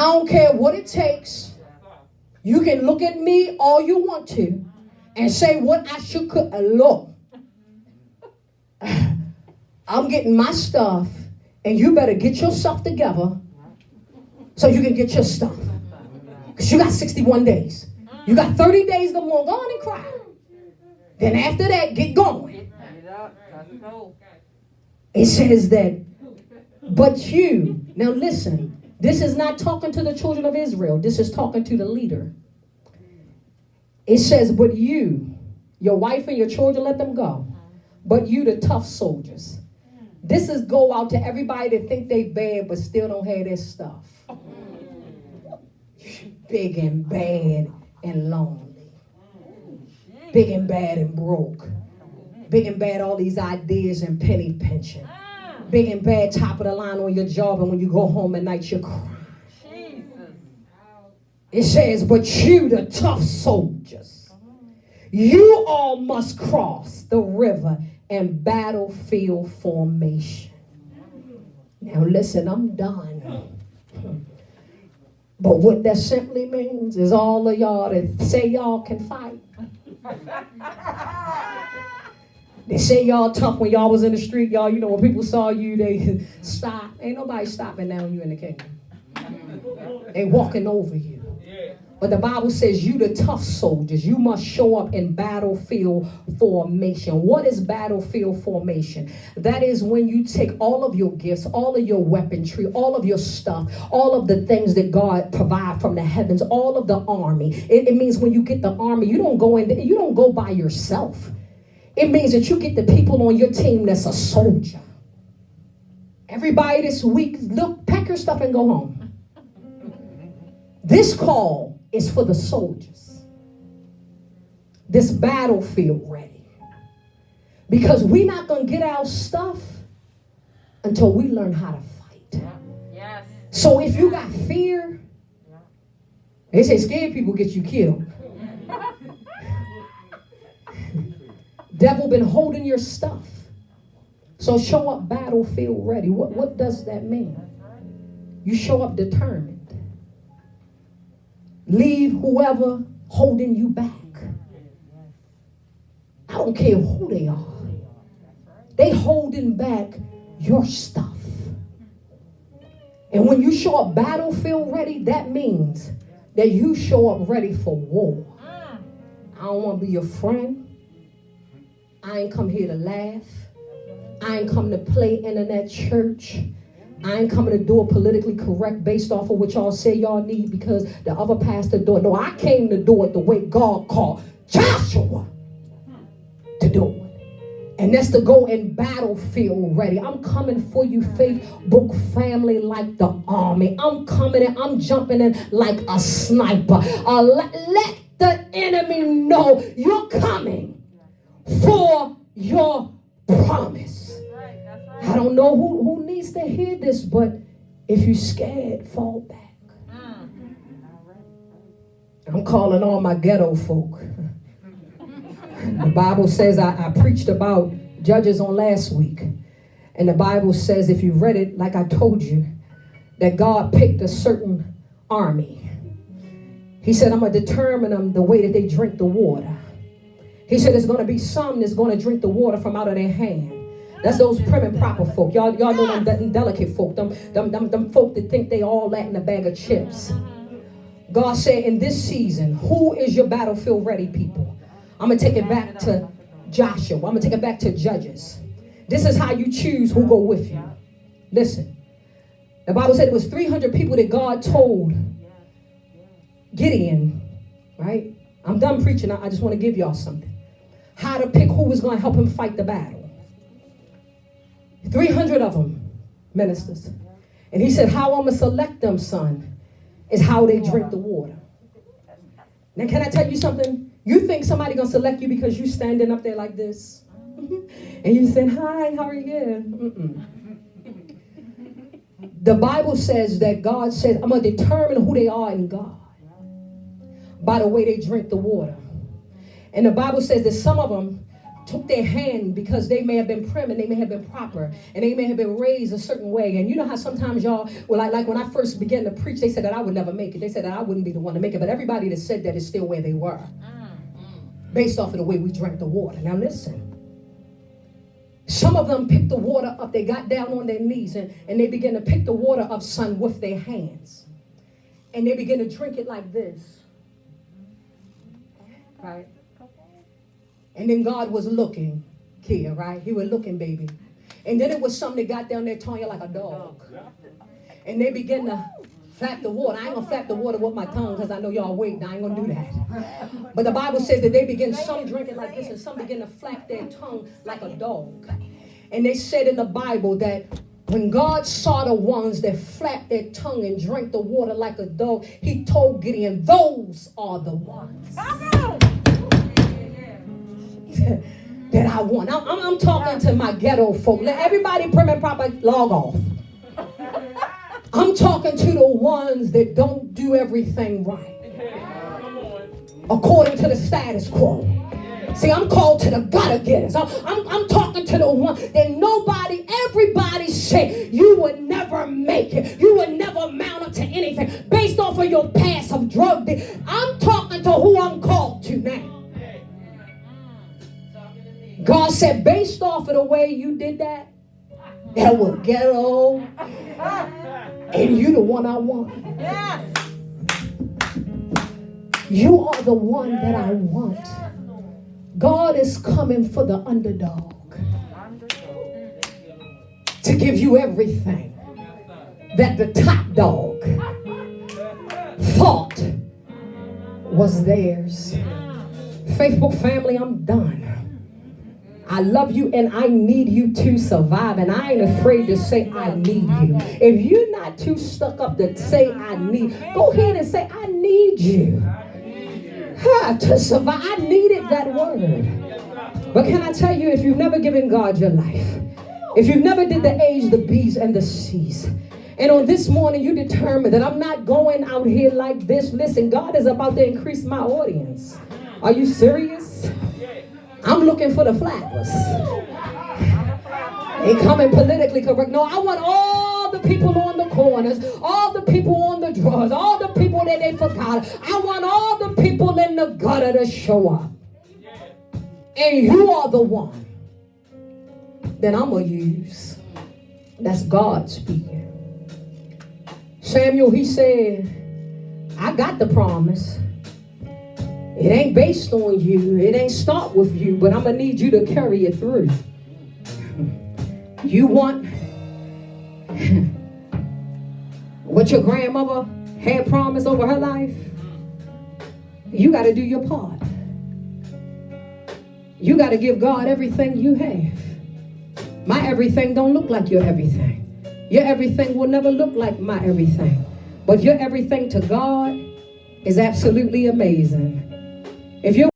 I don't care what it takes. You can look at me all you want to and say what I should could. Look, I'm getting my stuff, and you better get yourself together so you can get your stuff. Because you got 61 days. You got 30 days to go on and cry. Then after that, get going. It says that, but you, now listen, this is not talking to the children of Israel. This is talking to the leader. It says, but you, your wife and your children, let them go. But you, the tough soldiers. This is go out to everybody that think they bad but still don't have their stuff. Big and bad and lonely. Big and bad and broke. Big and bad all these ideas and penny pinching. Big and bad top of the line on your job, and when you go home at night you're crying. It says, but you, the tough soldiers, you all must cross the river in battlefield formation. Now listen, I'm done. But what that simply means is all of y'all that say y'all can fight. They say y'all tough when y'all was in the street. Y'all, you know, when people saw you, they stop. Ain't nobody stopping now when you in the kingdom. They walking over you. But the Bible says you the tough soldiers. You must show up in battlefield formation. What is battlefield formation? That is when you take all of your gifts, all of your weaponry, all of your stuff, all of the things that God provide from the heavens, all of the army. It means when you get the army, you don't go by yourself. It means that you get the people on your team that's a soldier. Everybody this week, look, pack your stuff and go home. This call is for the soldiers. This battlefield ready. Because we're not going to get our stuff until we learn how to fight. Yes. So if you got fear, they say scared people get you killed. Devil been holding your stuff. So show up battlefield ready. What does that mean? You show up determined. Leave whoever holding you back. I don't care who they are. They holding back your stuff. And when you show up battlefield ready, that means that you show up ready for war. I don't want to be your friend. I ain't come here to laugh. I ain't come to play internet church. I ain't coming to do it politically correct based off of what y'all say y'all need because the other pastor do it. No, I came to do it the way God called Joshua to do it. And that's to go in battlefield ready. I'm coming for you, Facebook family, like the army. I'm coming in, I'm jumping in like a sniper. Let the enemy know you're coming for your promise. I don't know who needs to hear this, but if you're scared, fall back. I'm calling all my ghetto folk. The Bible says, I preached about Judges on last week. And the Bible says, if you read it, like I told you, that God picked a certain army. He said, I'm going to determine them the way that they drink the water. He said, there's going to be some that's going to drink the water from out of their hand. That's those prim and proper folk. Y'all know them delicate folk. Them folk that think they all that in a bag of chips. God said in this season, who is your battlefield ready people? I'm going to take it back to Joshua. I'm going to take it back to Judges. This is how you choose who go with you. Listen. The Bible said it was 300 people that God told Gideon, right? I'm done preaching. I just want to give y'all something. How to pick who was going to help him fight the battle. 300 of them, ministers. And he said, how I'm going to select them, son, is how they drink the water. Now, can I tell you something? You think somebody going to select you because you standing up there like this? And you saying, hi, how are you? The Bible says that God says, I'm going to determine who they are in God by the way they drink the water. And the Bible says that some of them took their hand because they may have been prim and they may have been proper and they may have been raised a certain way. And you know how sometimes y'all, well, like when I first began to preach, they said that I would never make it. They said that I wouldn't be the one to make it. But everybody that said that is still where they were based off of the way we drank the water. Now listen. Some of them picked the water up. They got down on their knees and they began to pick the water up, son, with their hands. And they began to drink it like this. Right? And then God was looking, Kia, right? He was looking, baby. And then it was something that got down their tongue like a dog. And they began to flap the water. I ain't going to flap the water with my tongue because I know y'all waiting. I ain't going to do that. But the Bible says that they began, some drinking like this, and some began to flap their tongue like a dog. And they said in the Bible that when God saw the ones that flapped their tongue and drank the water like a dog, he told Gideon, those are the ones that I want. I'm talking to my ghetto folk. Let everybody prim and proper log off. I'm talking to the ones that don't do everything right according to the status quo. See, I'm called to the gotta-getters. I'm talking to the one that everybody said you would never make it. You would never mount up to anything based off of your past of drug dealing. I'm talking to who I'm called to now. God said, based off of the way you did that was ghetto, and you the one I want. You are the one that I want. God is coming for the underdog to give you everything that the top dog thought was theirs. Facebook family, I'm done. I love you and I need you to survive, and I ain't afraid to say I need you. If you're not too stuck up to say I need, go ahead and say I need you. To survive. I needed that word. But can I tell you, if you've never given God your life, if you've never did the A's, the B's, and the C's, and on this morning you determined that I'm not going out here like this, listen, God is about to increase my audience. Are you serious? I'm looking for the flappers. Ain't coming politically correct. No, I want all the people on the corners, all the people on the drugs, all the people that they forgot. I want all the people in the gutter to show up. And you are the one that I'm going to use. That's God speaking. Samuel, he said, I got the promise. It ain't based on you. It ain't start with you, but I'm going to need you to carry it through. You want what your grandmother had promised over her life? You got to do your part. You got to give God everything you have. My everything don't look like your everything. Your everything will never look like my everything. But your everything to God is absolutely amazing. If you're